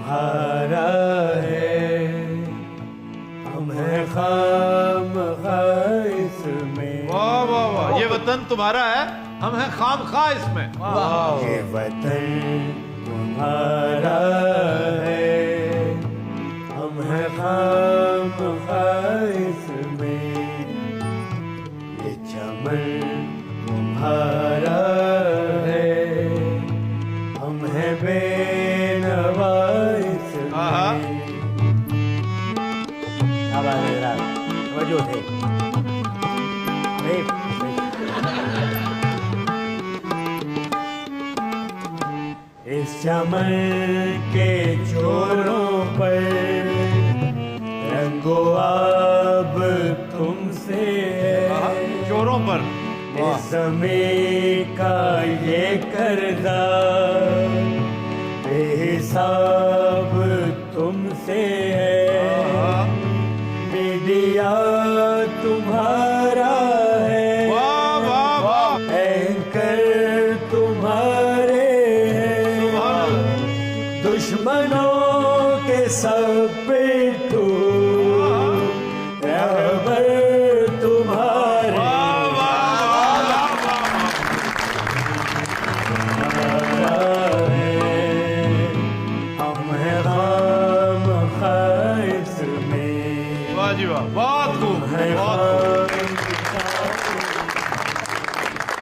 तुम्हारा है, हम हैं खामख़वाह इसमें। वाह वाह वाह, ये वतन तुम्हारा है, हम हैं खामख़वाह इसमें। ये वतन तुम्हारा है, हम हैं खामख़वाह इसमें। ये चमन तुम्हारा है, हम हैं बेनवा इसमें। क्या बात है जनाब, तवज्जो थे। इस चमन के छोरों पर रंगो आब तुमसे है, चोरों पर इस ज़मीं का ये किरदार